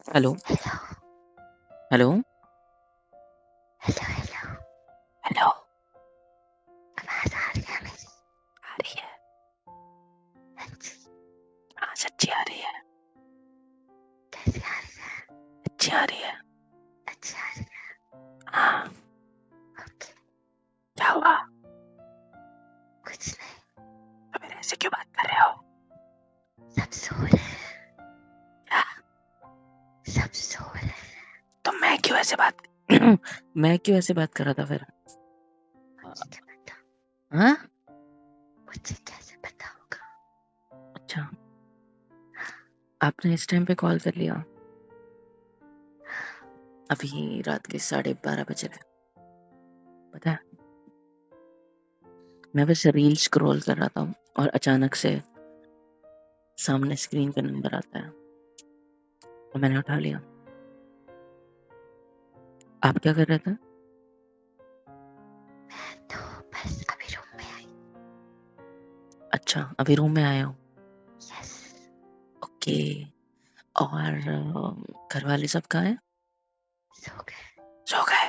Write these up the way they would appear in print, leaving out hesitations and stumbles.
Hello, hello hello, hello hello. Hello. आवाज आ रही है मेरी? आ रही है। हाँ जी। हाँ, सच्ची आ रही है। कैसी आ रही है? अच्छी आ रही है। अच्छी आ रही हाँ। है। ओके। क्या हुआ? कुछ नहीं। तो मेरे ऐसे क्यों बात कर रहे हो? सब सो रहे हैं। क्या? सब सो रहे हैं। तो मैं क्यों ऐसे बात मैं क्यों ऐसे बात कर रहा था फिर? मुझे क्या पता? हाँ? मुझे कैसे पता होगा? अच्छा, आपने इस टाइम पे कॉल कर लिया? अभी रात के 12:30 बजे थे, पता है? मैं बस रील स्क्रॉल कर रहा था और अचानक से सामने स्क्रीन पे नंबर आता है और मैंने उठा लिया। आप क्या कर रहे थे? मैं तो बस अभी रूम में आई। अच्छा, अभी रूम में आए हो? यस। ओके। और घर वाले सब कहाँ हैं? सो गए। सो गए।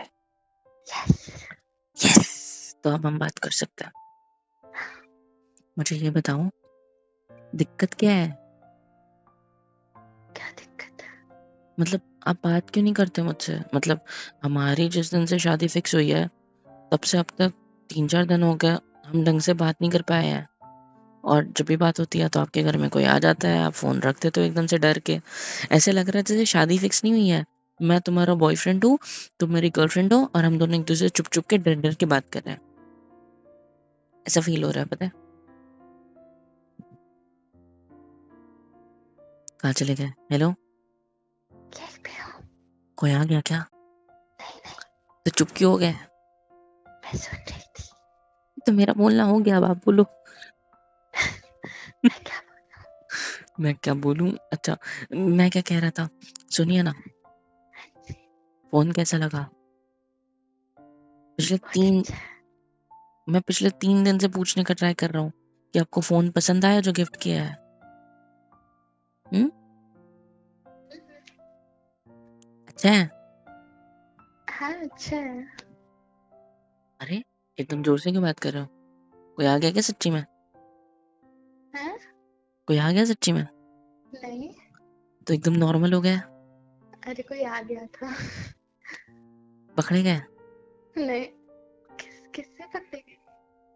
यस। यस। तो अब हम बात कर सकते हैं। मुझे ये बताओ, दिक्कत क्या है? क्या दिक्कत है? मतलब आप बात क्यों नहीं करते मुझसे? मतलब हमारी जिस दिन से शादी फिक्स हुई है तब से अब तक 3-4 दिन हो गए, हम ढंग से बात नहीं कर पाए हैं। और जब भी बात होती है तो आपके घर में कोई आ जाता है, आप फोन रखते तो एकदम से डर के। ऐसे लग रहा है जैसे शादी फिक्स नहीं हुई है। मैं तुम्हारा बॉयफ्रेंड हूँ, तुम मेरी गर्लफ्रेंड हो और हम दोनों एक दूसरे से चुप चुप के डर डर के बात कर रहे हैं। ऐसा फील हो रहा है, पता है? कहाँ चले गए? हेलो, यही पे हूँ। कोई आ गया क्या? नहीं नहीं। तो चुप क्यों हो गए? मैं सुन रही थी। तो मेरा बोलना हो गया, अब आप बोलो। मैं क्या मैं क्या बोलूं? अच्छा, मैं क्या कह रहा था, सुनिए ना। बोलूं? फोन कैसा लगा? पिछले बहुत तीन अच्छा है। मैं पिछले 3 दिन से पूछने का ट्राई कर रहा हूँ कि आपको फोन पसंद आया जो गिफ्ट किया है? हम्म? अच्छा है? हाँ अच्छा है। अरे, एकदम जोर से क्यों बात कर रहे हो? कोई आ गया क्या सच्ची में? हाँ? कोई आ गया सच्ची में? नहीं। तो एकदम नॉर्मल हो गया? अरे कोई आ गया था। पकड़े गए? नहीं। किससे पकड़ेगी?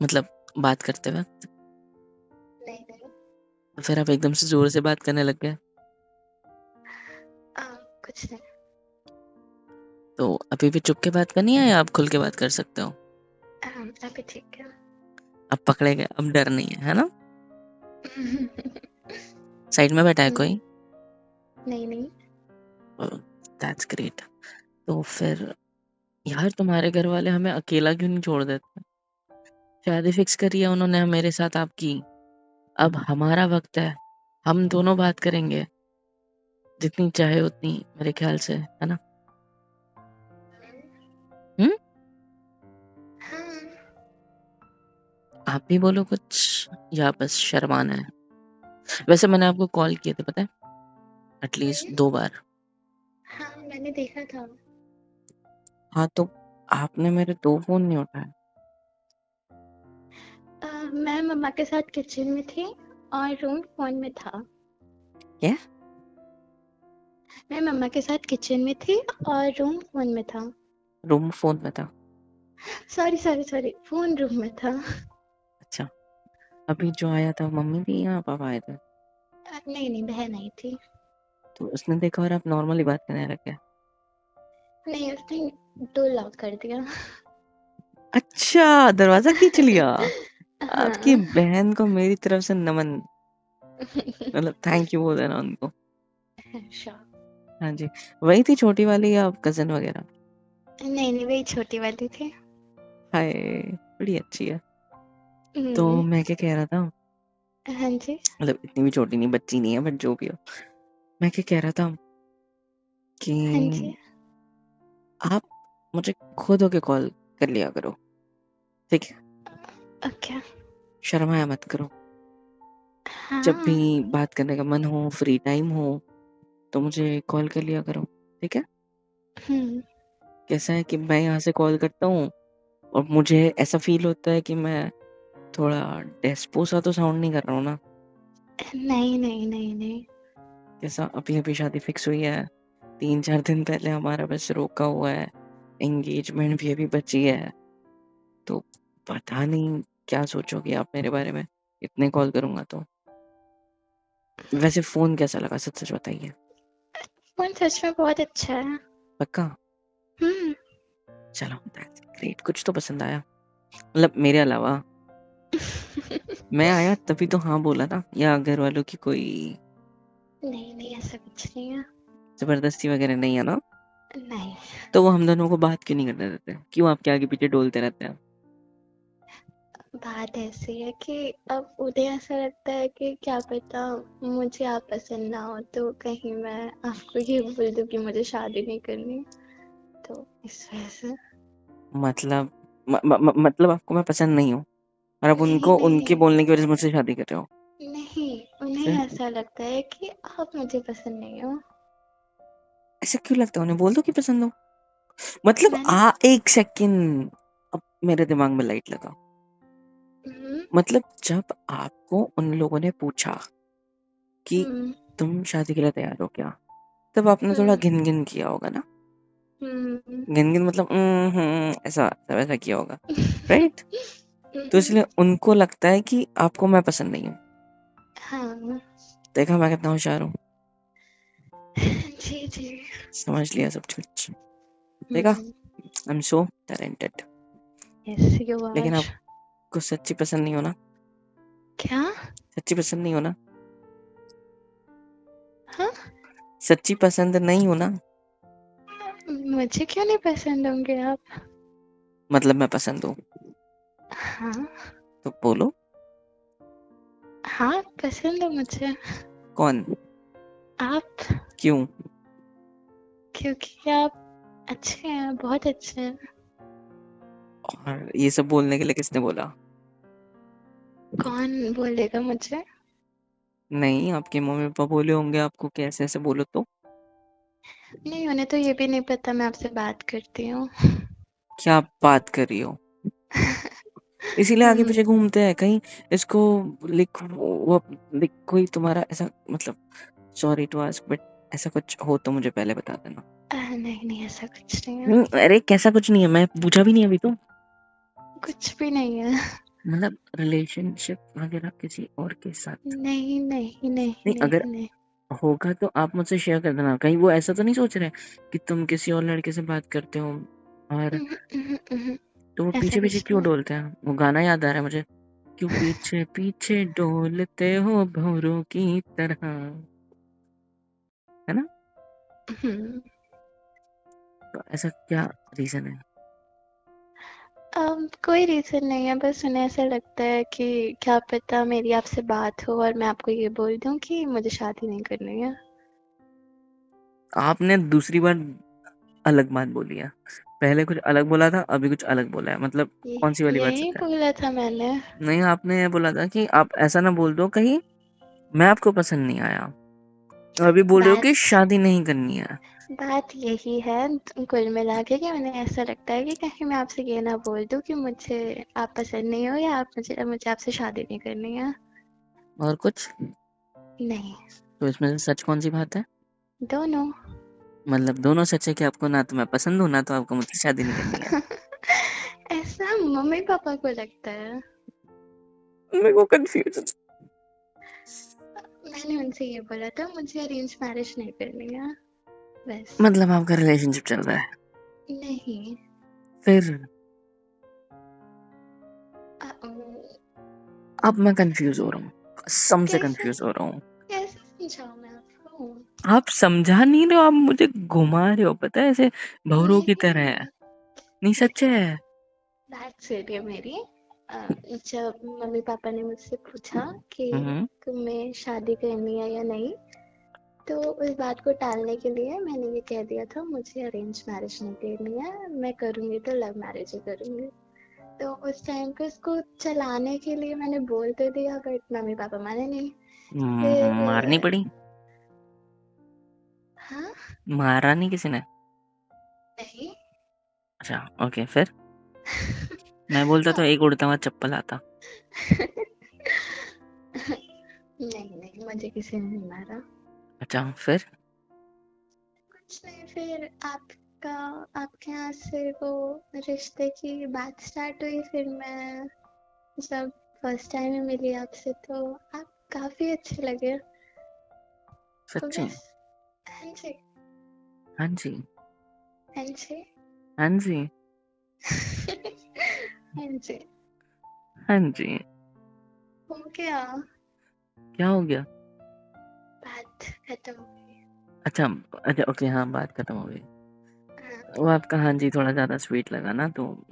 मतलब बात करते वक्त? नहीं नहीं। तो फिर आप एकदम से जोर से बात करने लग गए? आ, कुछ नहीं। तो अभी भी चुप के बात करनी है या आप खुल के बात कर सकते हो? अभी ठीक है। अब पकड़े गए, अब डर नहीं है ना? साइड में बैठा है कोई? नहीं नहीं। That's great. तो फिर यार, तुम्हारे घर वाले हमें अकेला क्यों नहीं छोड़ देते? शादी फिक्स करी है उन्होंने मेरे साथ आपकी। अब हमारा वक्त है, हम दोनों बात करेंगे जितनी चाहे उतनी, मेरे ख्याल से, है ना? हम्म? हाँ। आप भी बोलो कुछ, या बस शर्माना है? वैसे मैंने आपको कॉल किए थे, पता है? एटलीस्ट 2 बार। हाँ मैंने देखा था। हाँ, तो आपने मेरे 2 फोन नहीं उठाए। मैं मम्मा के साथ किचन में थी और रूम फोन में था। क्या? मैं मम्मा के साथ किचन में थी और रूम फोन में था। रूम फोन में था? Sorry sorry sorry, phone room में था। अच्छा, अभी जो आया था मम्मी थी या पापा आए थे? नहीं नहीं, बहन आई थी। तो उसने देखा और आप नॉर्मली बात करने लग गए? नहीं उसने डोर लॉक कर दिया। अच्छा, दरवाजा खींच लिया? आपकी हाँ। बहन को मेरी तरफ से नमन। मतलब थैंक यू बोल देना उनको। श्योर। हाँ जी। वही थी छोटी वाली या कजिन वगैरह? नहीं नहीं, वही छोटी वाली थी। हाय, बड़ी अच्छी है। तो हम्म। मैं क्या कह रहा था, हाँ जी। मतलब इतनी भी छोटी नहीं, बच्ची नहीं है, बट जो भी हो। मैं क्या कह रहा था हाँ कि जी। आप मुझे खुद होके कॉल कर लिया करो, ठीक है? ओके। शर्माया मत करो। जब भी हाँ। बात करने का मन हो, फ्री टाइम हो, तो मुझे कॉल कर लिया करो, ठीक है? हम्म। कैसा है कि मैं यहाँ से कॉल करता हूँ और मुझे ऐसा फील होता है कि मैं थोड़ा डेस्पो सा तो साउंड नहीं कर रहा हूँ ना? नहीं नहीं नहीं नहीं। कैसा, अभी अभी शादी फिक्स हुई है, 3-4 दिन पहले हमारा बस रोका हुआ है, एंगेजमेंट भी अभी बची है, तो पता नहीं क्या सोचोगे आप मेरे बारे में, इतने कॉल करूंगा तो। वैसे फोन कैसा लगा, सच सच बताइए। फोन सच में बहुत अच्छा है। पक्का? हम्म। चलो दैट्स ग्रेट, कुछ तो पसंद आया, मतलब मेरे अलावा। मैं आया तभी तो हाँ बोला ना, या घर वालों की कोई नहीं नहीं, ऐसा कुछ नहीं है। जबरदस्ती वगैरह नहीं है ना? नहीं। तो वो हम दोनों को बात क्यों नहीं करने देते, क्यों आपके आगे पीछे डोलते रहते हैं? बात ऐसी है कि अब उन्हें ऐसा लगता है कि क्या पता मुझे आप पसंद ना हो, तो कहीं मैं आपको ये बोल दूं कि मुझे शादी नहीं करनी, तो इस वजह से। मतलब मतलब आपको मैं पसंद नहीं हूँ और आप नहीं उनको उनके नहीं बोलने की वजह से मुझसे शादी कर रहे हो? नहीं, फिर उन्हें ऐसा लगता है कि आप मुझे पसंद नहीं हो। ऐसा क्यों लगता है उन्हें, बोल दो कि पसंद हो। मतलब मैंने एक सेकंड, अब मेरे दिमाग में लाइट लगा। हम्म मतलब जब आपको उन लोगों ने पूछा कि हम्म तुम शादी के लिए तैयार हो क्या, तब आपने थोड़ा हम्म घिन घिन किया होगा ना? हम्म घिन घिन मतलब ऐसा ऐसा वैसा किया होगा, राइट? तो इसलिए उनको लगता है कि आपको मैं पसंद नहीं हूँ। हाँ। देखा मैं कितना होशियार हूँ, जी जी। समझ लिया सब कुछ। देखा, हम्म। I am so talented. Yes you लेकिन आर। आपको सच्ची पसंद नहीं हो ना? क्या? सच्ची पसंद नहीं हो ना? हाँ। सच्ची पसंद नहीं हो ना? मुझे क्यों नहीं पसंद होंगे आप? मतलब मैं पसंद हूँ हाँ। तो बोलो। हाँ पसंद है मुझे। कौन? आप। क्यों? क्योंकि आप अच्छे हैं, बहुत अच्छे हैं। और ये सब बोलने के लिए किसने बोला? कौन बोलेगा मुझे? नहीं, आपके मम्मी पापा बोले होंगे आपको कि ऐसे ऐसे बोलो तो। नहीं, उन्हें तो ये भी नहीं पता मैं आपसे बात करती हूँ। क्या बात कर रही हो? इसीलिए आगे हम्म। पीछे घूमते हैं कहीं। इसको लिख वो लिख, कोई तुम्हारा ऐसा मतलब, सॉरी टू आस्क बट ऐसा कुछ हो तो मुझे पहले बता देना। नहीं नहीं, ऐसा कुछ नहीं है। अरे कैसा कुछ नहीं है, मैं पूछा भी नहीं अभी तो। कुछ भी नहीं है। मतलब रिलेशनशिप वगैरह किसी और के साथ? नहीं नहीं नहीं नहीं, अगर नहीं नहीं। होगा तो आप मुझसे शेयर कर देना, कहीं वो ऐसा तो नहीं सोच रहे कि तुम किसी और लड़के से बात करते हो। और उहुं, तो वो ऐसा पीछे पीछे कुछ क्यों नहीं है। डोलते हैं, वो गाना याद आ रहा है मुझे, क्यों पीछे पीछे डोलते हो भौरों की तरह, है ना? हम्म। तो ऐसा क्या रीजन है? कोई रीजन नहीं है, बस उन्हें ऐसा लगता है कि क्या पता मेरी आपसे बात हो और मैं आपको ये बोल दूं कि मुझे शादी नहीं करनी है। आपने दूसरी बार अलग बात बोली है, पहले कुछ अलग बोला था, अभी कुछ अलग बोला है, मतलब ये कौन सी वाली बात यही सच है? बोला था मैंने। नहीं, आपने ये बोला था कि आप ऐसा ना बोल दो कहीं मैं आपको पसंद नहीं आया, और अभी बोल रहे हो कि बात शादी नहीं करनी है। बात यही है, कुल मिला के, कि उन्हें ऐसा लगता है कि कहीं मैं आपसे ये ना बोल दूं कि मुझे आप पसंद नहीं हो, या आप मुझे मुझे आपसे शादी नहीं करनी है। और कुछ? नहीं। तो इसमें से सच कौन सी बात है? दोनों। मतलब दोनों सच है कि आपको ना तो मैं पसंद हूँ, ना तो आपको मुझसे शादी नहीं करनी है? ऐसा मम्मी पापा को लगता है। मेरे को कंफ्यूजन। मैंने उनसे ये बोला था मुझे अरेंज मैरिज नहीं करनी है, बस। मतलब आपका रिलेशनशिप चल रहा है? नहीं। फिर अ, अम, अब मैं कंफ्यूज हो रहा हूँ, कसम से कैसे कंफ्यूज हो रहा हूँ। कैसे समझाऊं मैं आपको? आप समझा नहीं रहे हो, आप मुझे घुमा रहे हो, पता है, ऐसे भौरों की तरह है। नहीं। नहीं, सच है। बात सुनिए मेरी। जब मम्मी पापा ने मुझसे पूछा कि हम्म। तुम्हें शादी करनी है या नहीं, तो उस बात को टालने के लिए मैंने ये कह दिया था मुझे अरेंज मैरिज नहीं करनी है, मैं करूंगी तो लव मैरिज ही करूंगी। तो उस टाइम पे उसको चलाने के लिए मैंने बोल तो दिया, बट मम्मी पापा माने नहीं। फिर मारनी पड़ी? मारा नहीं किसी ने? नहीं। अच्छा ओके, फिर मैं बोलता तो एक उड़ता हुआ चप्पल आता। नहीं नहीं, मुझे किसी ने नहीं मारा। अच्छा फिर? कुछ नहीं, फिर आपके यहाँ से वो रिश्ते की बात स्टार्ट हुई। फिर मैं जब फर्स्ट टाइम ही मिली आपसे तो आप काफी अच्छे लगे। तो सच्ची? बस। हाँ जी। हाँ जी। हाँ जी। हाँ जी। हाँ जी। हाँ जी। हो गया। क्या हो गया? बात खत्म हो गई। अच्छा। अच्छा ओके, हाँ बात खत्म हो गई। हाँ। वो आपका हाँ जी थोड़ा ज्यादा स्वीट लगा ना, तो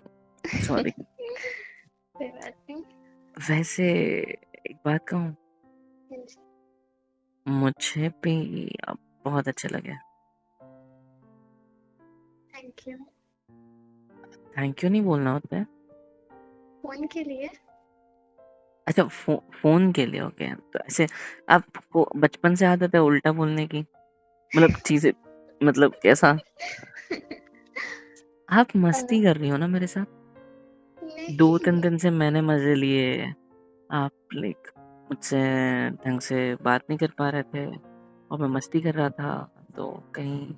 सॉरी। कोई बात नहीं। वैसे एक बात कहूँ, हाँ जी। मुझे भी आप बहुत अच्छे लगे। Thank you. थैंक यू नहीं बोलना होता है। फोन के लिए। अच्छा फोन के लिए, ओके। तो ऐसे आपको बचपन से आदत है उल्टा बोलने की, मतलब चीजें, मतलब कैसा? आप मस्ती कर रही हो ना मेरे साथ? दो तीन नहीं। दिन से मैंने मजे लिए, आप लाइक मुझसे ढंग से बात नहीं कर पा रहे थे और मैं मस्ती कर रहा था, तो कहीं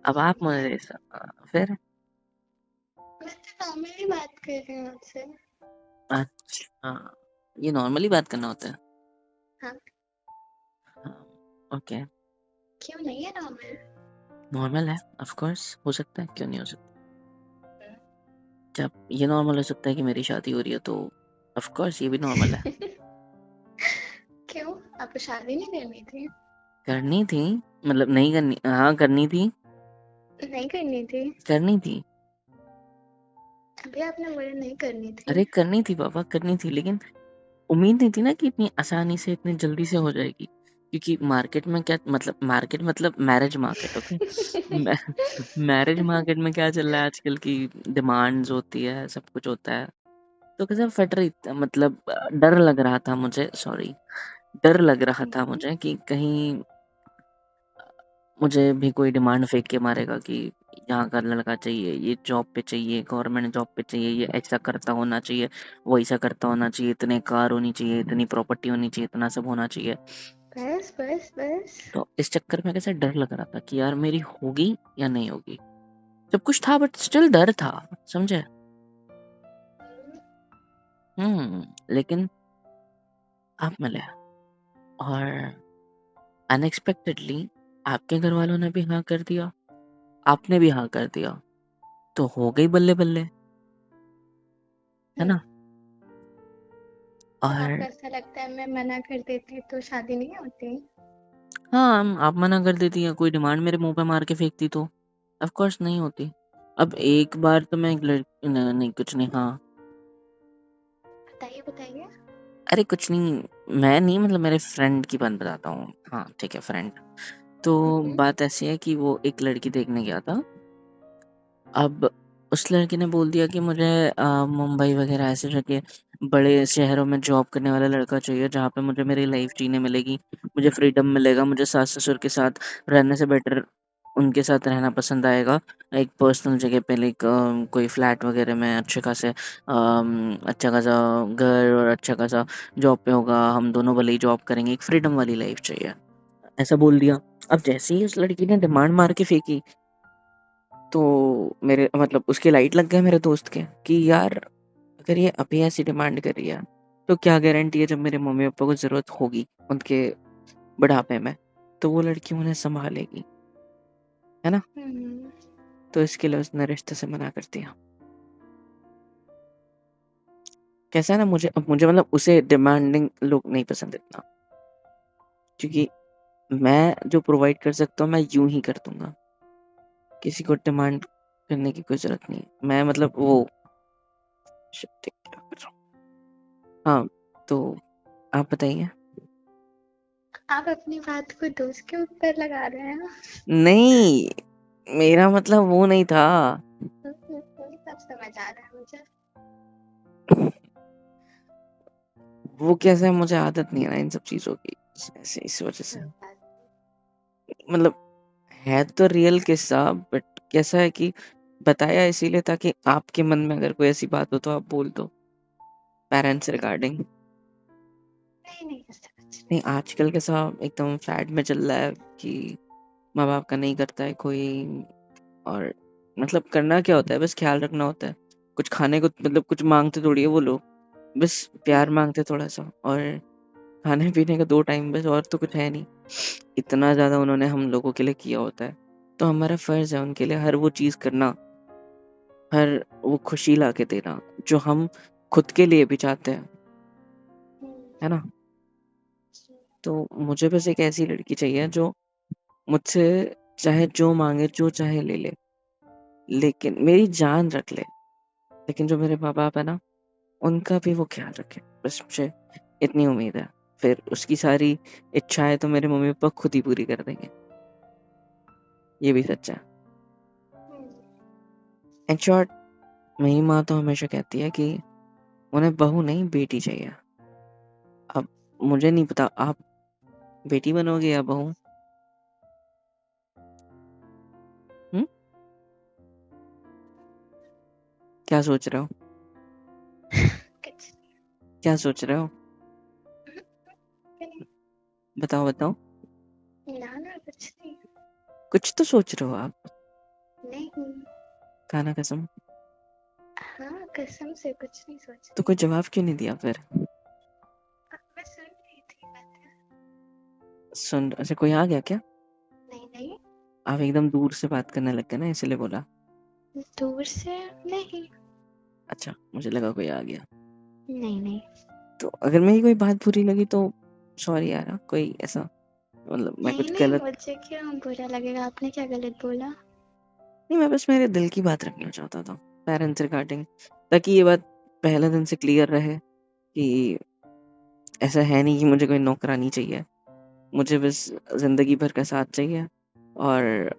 अब आप मुझे फिर। मैं तो नॉर्मली बात कर रही हूँ आपसे। अच्छा, ये नॉर्मली बात करना होता है? हाँ। हाँ ओके। क्यों नहीं है नॉर्मल? नॉर्मल है, ऑफ कोर्स हो सकता है, क्यों नहीं हो सकता? जब ये नॉर्मल हो सकता है कि मेरी शादी हो रही है, तो ऑफ कोर्स ये भी नॉर्मल है। क्यों? आपको शादी नहीं करनी थी? करनी थी, मतलब नहीं करनी, हाँ करनी थी। नहीं करनी थी? करनी थी। अभी आपने बोला नहीं करनी थी। अरे करनी थी बाबा, करनी थी, लेकिन उम्मीद नहीं थी ना कि इतनी आसानी से इतनी जल्दी से हो जाएगी। क्योंकि मार्केट में क्या मतलब, मार्केट मतलब marriage market, okay. Marriage market में क्या चल रहा है आजकल की, डिमांड्स होती है, सब कुछ होता है। तो कैसे फट रही मतलब डर लग रहा था मुझे, सॉरी, डर लग रहा था मुझे कि कहीं मुझे भी कोई डिमांड फेंक के मारेगा कि यहाँ का लड़का चाहिए, ये जॉब पे चाहिए, गवर्नमेंट जॉब पे चाहिए, ये ऐसा करता होना चाहिए, वो ऐसा करता होना चाहिए, इतने कार होनी चाहिए, इतनी प्रॉपर्टी होनी चाहिए, इतना सब होना चाहिए। बस बस बस। तो इस चक्कर में कैसे डर लग रहा था कि यार मेरी होगी या नहीं होगी। सब कुछ था बट स्टिल डर था, समझे? लेकिन आप मिले और अनएक्सपेक्टेडली आपके घर वालों ने भी हाँ कर दिया, आपने भी हाँ कर दिया, तो हो गई बल्ले बल्ले, है ना? तो आपको और ऐसा लगता है मैं मना कर देती तो शादी नहीं होती? हाँ, आप मना कर देती या कोई डिमांड मेरे मुंह पे मार के फेंकती तो ऑफ कोर्स नहीं होती। अब एक बार तो मैं एक लड़की नहीं कुछ नहीं, हाँ। बताइए बताइए। अरे कुछ नहीं, मैं नहीं मतलब मेरे फ्रेंड की बात बताता हूँ, हाँ ठीक है, फ्रेंड। तो हम्म। बात ऐसी है कि वो एक लड़की देखने गया था। अब उस लड़की ने बोल दिया कि मुझे मुंबई वगैरह ऐसे जगह बड़े शहरों में जॉब करने वाला लड़का चाहिए जहाँ पे मुझे मेरी लाइफ जीने मिलेगी, मुझे फ्रीडम मिलेगा, मुझे सास ससुर के साथ रहने से बेटर उनके साथ रहना पसंद आएगा। एक पर्सनल जगह पे लाइक कोई फ्लैट वगैरह में अच्छे खासे अच्छा खासा घर और अच्छा खासा जॉब पे होगा, हम दोनों भले ही जॉब करेंगे, एक फ्रीडम वाली लाइफ चाहिए, ऐसा बोल दिया। अब जैसे ही उस लड़की ने डिमांड मार के फेंकी, तो मेरे मतलब उसके लाइट लग गए मेरे दोस्त के कि यार अगर ये अभी ऐसी डिमांड कर रही है, तो क्या गारंटी है जब मेरे मम्मी पापा को जरूरत होगी उनके बुढ़ापे में, तो वो लड़की उन्हें संभालेगी, है ना? हम्म। तो इसके लिए उसने रिश्ते से मना कर दिया। कैसा है ना, मुझे अब मुझे मतलब उसे डिमांडिंग लोग नहीं पसंद इतना, क्योंकि मैं जो प्रोवाइड कर सकता हूँ मैं यूं ही कर दूंगा, किसी को डिमांड करने की कोई जरूरत नहीं है। मैं मतलब वो shit, क्या कर रहा हूँ? हाँ, तो आप बताइए। आप अपनी बात को दोस्त के ऊपर लगा रहे हैं। नहीं, मेरा मतलब वो नहीं था। सब समझ आ रहा है मुझे। वो कैसा है, मुझे आदत नहीं है ना इन सब चीजों की, ऐसे इस वजह से कोई बात मतलब है तो रियल किस्सा, बट कैसा है कि बताया इसीलिए ताकि आपके मन में अगर कोई ऐसी बात हो तो आप बोल दो पेरेंट्स रिगार्डिंग। नहीं नहीं, ऐसा कुछ नहीं, नहीं। आजकल कैसा एकदम फैड में चल रहा है कि माँ बाप का नहीं करता है कोई, और मतलब करना क्या होता है, बस ख्याल रखना होता है। कुछ खाने को मतलब कुछ मांगते थोड़ी है वो लोग, बस प्यार हम्म, मांगते थोड़ा सा, और खाने पीने का 2 टाइम बस, और तो कुछ है नहीं। इतना ज़्यादा उन्होंने हम लोगों के लिए किया होता है, तो हमारा फ़र्ज़ है उनके लिए हर वो चीज़ करना, हर वो खुशी लाके देना, जो हम खुद के लिए भी चाहते हैं, है ना? जी, तो मुझे बस एक ऐसी लड़की चाहिए जो मुझसे चाहे जो माँगे, जो चाहे ले ले, लेकिन मेरी जान रख ले, लेकिन जो मेरे माँ-बाप है ना, उनका भी वो ख़्याल रखे। बस मुझे इतनी उम्मीद है। फिर उसकी सारी इच्छाएँ तो मेरे मम्मी-पापा खुद ही पूरी कर देंगे। ये भी सच है। हम्म, इन शॉर्ट, मेरी माँ तो हमेशा कहती है कि उन्हें बहू नहीं बेटी चाहिए। अब मुझे नहीं पता आप बेटी बनोगे या बहू? हुँ? क्या सोच रहे हो? कुछ क्या सोच रहे हो? नहीं। बताओ, बताओ। ना ना, कुछ नहीं। कुछ तो सोच रहे हो आप। नहीं। खाना कसम। हाँ, कसम से कुछ नहीं सोच तो रही। कोई जवाब क्यों नहीं दिया फिर? मैं सुन रही थी बातें। सुन अच्छा, कोई आ गया क्या? नहीं नहीं, आप एकदम दूर से बात करने लग गए ना, इसलिए बोला। दूर से नहीं। अच्छा, मुझे लगा कोई आ गया। नहीं नहीं। तो अगर मेरी कोई बात बुरी लगी तो सॉरी यार, कोई ऐसा मतलब मैं नहीं कुछ नहीं, गलत मुझे क्यों बुरा लगेगा? आपने क्या गलत बोला? नहीं, मैं बस मेरे दिल की बात रखना चाहता था पेरेंट्स रिगार्डिंग, ताकि ये बात पहले दिन से क्लियर रहे कि ऐसा है नहीं कि मुझे कोई नौकरानी चाहिए। मुझे बस ज़िंदगी भर का साथ चाहिए, और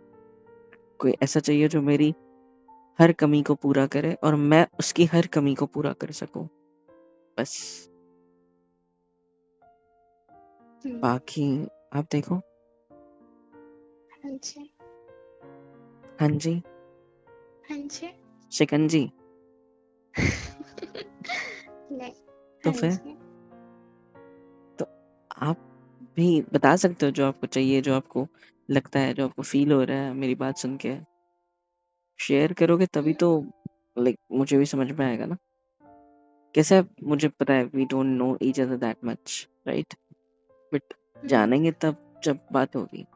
कोई ऐसा चाहिए जो मेरी हर कमी को पूरा करे और मैं उसकी हर कमी को पूरा कर सकूँ, बस। हम्म, बाकी आप देखो। हाँ जी। हाँ जी, हाँ जी। शिकंजी। नहीं। तो हाँ फिर जी। तो आप भी बता सकते हो जो आपको चाहिए, जो आपको लगता है, जो आपको फ़ील हो रहा है मेरी बात सुन के। शेयर करोगे तभी तो लाइक मुझे भी समझ में आएगा ना। कैसे है, मुझे पता है we don't know each other that much, right? But hmm, जानेंगे तब जब बात होगी।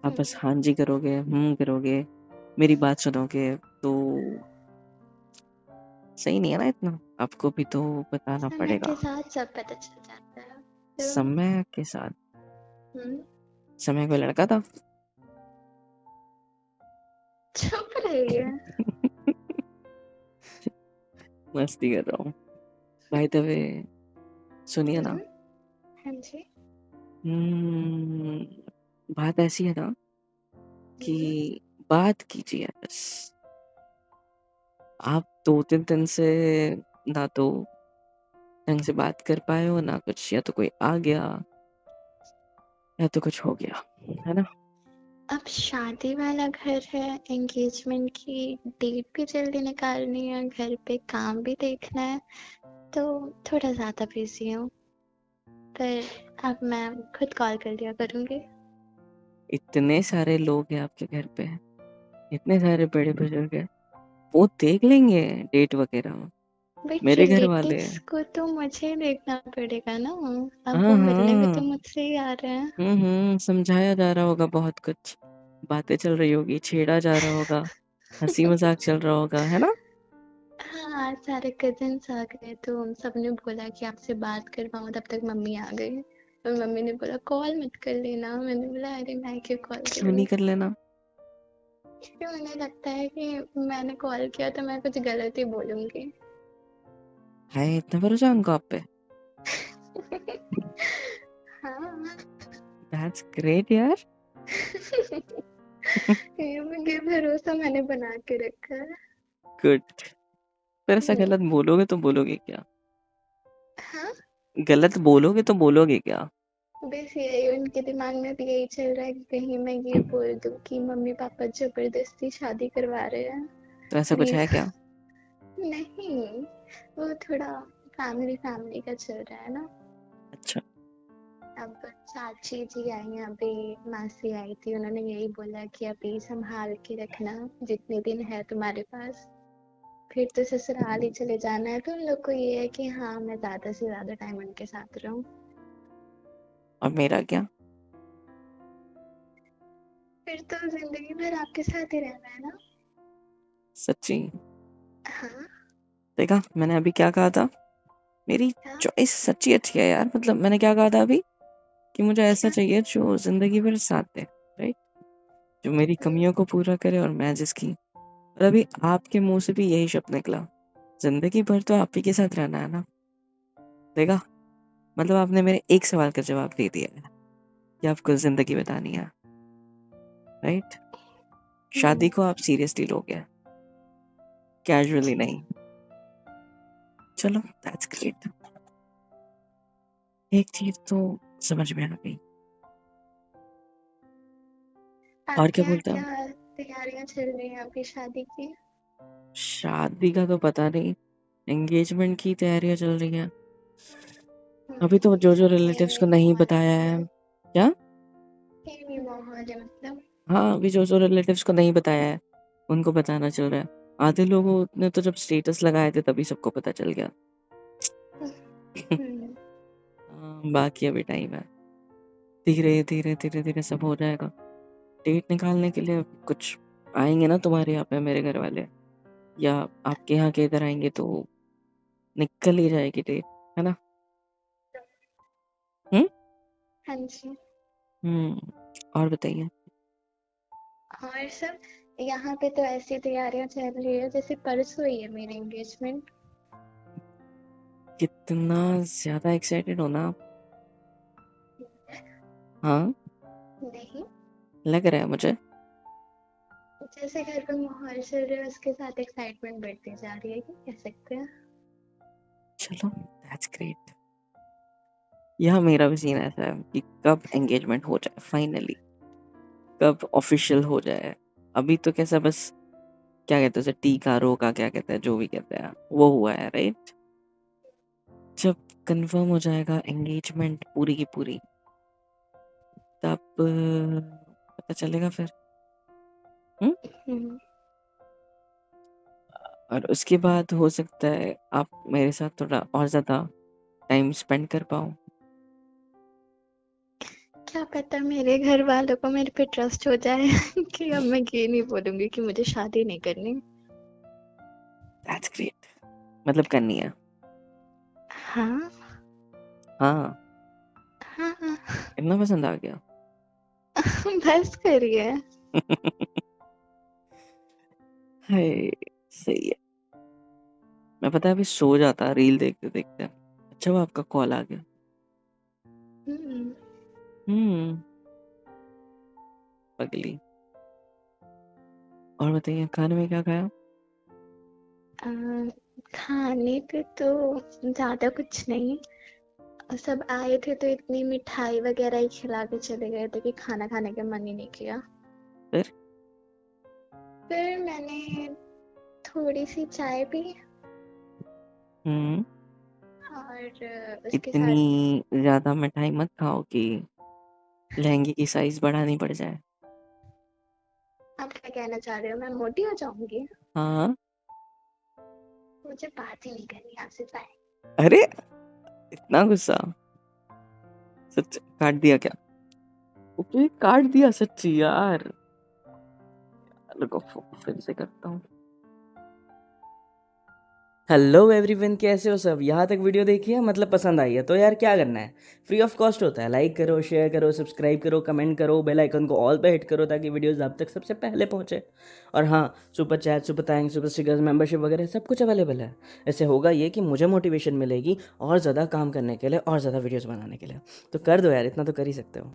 आप बस हम्म। हाँ जी करोगे, करोगे, मेरी बात सुनोगे तो सही नहीं है ना इतना? आपको भी तो बताना समय के पड़ेगा। साथ सब पता चल जाता है। तो समय के साथ। हम्म, समय कोई लड़का था? चुप रहिए। मस्ती कर रहा हूँ। बाय द वे, सुनिए ना। हम्म, हाँ जी। हम्म, बात ऐसी है ना कि हम्म, बात कीजिए बस। आप 2-3 दिन से ना तो ढंग से बात कर पाए हो, ना कुछ, या तो कोई आ गया या तो कुछ हो गया, है ना? अब शादी वाला घर है, एंगेजमेंट की डेट भी जल्दी निकालनी है, घर पे काम भी देखना है, तो थोड़ा ज्यादा बिजी हूँ। पर अब मैं खुद कॉल कर लिया करूँगी। इतने सारे लोग हैं आपके घर पे, इतने सारे बड़े बुजुर्ग हैं, वो देख लेंगे डेट वगैरह, बट मेरे घर वाले। रिलेटिव्स को तो मुझे देखना पड़ेगा ना। अब हाँ वो मिलने भी तो हाँ। मुझसे ही आ रहे हैं। समझाया जा रहा होगा बहुत कुछ, बातें चल रही होगी, छेड़ा जा रहा होगा, हंसी मजाक चल रहा होगा, है ना? हाँ, सारे कजिन्स आ गए तो उन सबने बोला कि आपसे बात करवाऊँ, तब तक मम्मी आ गई। और मम्मी ने बोला कॉल मत कर लेना। मैंने बोला अरे मैं क्यों कॉल क्यों नहीं करूँगी? कर लेना? क्योंकि उन्हें लगता है कि मैंने कॉल किया तो मैं कुछ गलत ही बोलूंगी। है इतना भरोसा उनको आप पे? हाँ। दैट्स ग्रेट यार। ये भरोसा मैंने बना के रखा है। गुड। पर ऐसा हम्म, गलत बोलोगे तो बोलोगे क्या? हाँ। गलत बोलोगे तो बोलोगे क्या? बस यही उनके दिमाग में भी यही चल रहा है कि कहीं मैं ये बोल दूं कि मम्मी पापा जबरदस्ती शादी करवा रहे हैं। तो ऐसा कुछ है रीज क्या? नहीं, वो थोड़ा फैमिली फैमिली का चल रहा है ना। अच्छा। अब चाची जी आई हैं, अभी मासी आई थी, उन्होंने यही बोला कि अभी संभाल के रखना, जितने दिन है तुम्हारे पास, फिर तो ससुराल ही चले जाना है। तो उन लोग को ये है कि हाँ मैं ज्यादा से ज्यादा टाइम उनके साथ रहूं। और मेरा क्या? फिर तो जिंदगी भर आपके साथ ही रहना है ना। सच्ची? हाँ। देखा मैंने अभी क्या कहा था? मेरी हाँ। चॉइस सच्ची अच्छी है यार। मतलब मैंने क्या कहा था अभी? कि मुझे ऐसा क्या? चाहिए जो जिंदगी भर साथ दे, राइट? जो मेरी कमियों को पूरा करे और मैं जिसकी। और अभी आपके मुंह से भी यही शब्द निकला। जिंदगी भर तो आप ही के साथ रहना है ना। देखा, मतलब आपने मेरे एक सवाल का जवाब दे दिया है कि आपको जिंदगी बतानी है, राइट? शादी हम्म। को आप सीरियसली लोगे, कैजुअली जी। नहीं। चलो, दैट्स ग्रेट। एक चीज तो समझ में आ गई। और आपके क्या यहाँ बोलता हूँ? क्या तैयारियां चल रही हैं आपकी शादी की? शादी का तो पता नहीं, एंगेजमेंट की तैयारियां चल रही हैं। अभी तो जो जो रिलेटिव्स को सेमी नहीं माहौल है बताया है। मतलब। क्या? सेमी माहौल है मतलब। हाँ, अभी जो जो रिलेटिव्स को नहीं बताया है उनको बताना चल रहा है। आधे लोगों ने तो जब स्टेटस लगाए थे तभी सबको पता चल गया। हम्म। हाँ, बाकी अभी टाइम है। धीरे धीरे धीरे धीरे सब हो जाएगा। डेट निकालने के लिए कुछ आएंगे ना तुम्हारे यहाँ पे मेरे घर वाले, या आपके यहाँ के इधर आएंगे तो निकल ही जाएगी डेट, है ना? हम्म। हाँ जी। और बताइए। और सब यहाँ पे तो ऐसी तैयारियां चल रही है जैसे परसों ही है मेरी एंगेजमेंट। कितना ज्यादा एक्साइटेड हो ना आप? हाँ, नहीं, लग रहा है मुझे। जैसे घर का माहौल चल रहा है उसके साथ एक्साइटमेंट बढ़ती जा रही है, कह सकते हैं। चलो, दैट्स ग्रेट। यह मेरा भी सीन ऐसा है कि कब एंगेजमेंट हो जाए फाइनली, कब ऑफिशियल हो जाए। अभी तो कैसा बस, क्या कहते हैं उसे, टीका रोका क्या कहते हैं, जो भी कहते हैं वो हुआ है, राइट? जब कंफर्म हो जाएगा एंगेजमेंट पूरी की पूरी, तब पता चलेगा फिर। हम्म। हम्म। और उसके बाद हो सकता है आप मेरे साथ थोड़ा और ज्यादा टाइम स्पेंड कर पाओ। क्या पता मेरे घर वालों को मेरे पे ट्रस्ट हो जाए कि अब मैं ये नहीं बोलूंगी कि मुझे शादी नहीं करनी। That's great. मतलब करनी है? हाँ। हाँ। हाँ हाँ। इतना पसंद आ गया? बस करिए। हाय, सही है। मैं पता है अभी सो जाता रील देखते देखते। अच्छा वो आपका कॉल आ गया। हम्म। हम्म। पगली। और बताइए खाने में क्या खाया? अ, खाने पे तो ज्यादा कुछ नहीं। सब आए थे तो इतनी मिठाई वगैरह ही खिला के चले गए थे कि खाना खाने का मन ही नहीं किया। फिर? फिर मैंने थोड़ी सी चाय पी हम्म। और उसके साथ। इतनी ज्यादा मिठाई मत खाओ कि लहंगे की साइज बढ़ानी पड़ जाए। आप क्या कहना चाह रहे हो, मैं मोटी हो जाऊंगी? हाँ। मुझे बात ही नहीं करनी आपसे, बाय। अरे, इतना गुस्सा? सच काट दिया क्या? ओके, काट दिया सच्ची यार। रुको, फिर से करता हूँ। हेलो एवरीवन, कैसे हो सब? यहाँ तक वीडियो देखी है, मतलब पसंद आई है तो यार क्या करना है, फ्री ऑफ कॉस्ट होता है। लाइक करो, शेयर करो, सब्सक्राइब करो, कमेंट करो, बेल आइकन को ऑल पे हिट करो ताकि वीडियोस आप तक सबसे पहले पहुंचे। और हाँ, super chat, super thanks, super stickers, membership वगैरह सब कुछ अवेलेबल है। इससे होगा ये कि मुझे मोटिवेशन मिलेगी और ज़्यादा काम करने के लिए और ज़्यादा वीडियोज़ बनाने के लिए। तो कर दो यार, इतना तो कर ही सकते हो।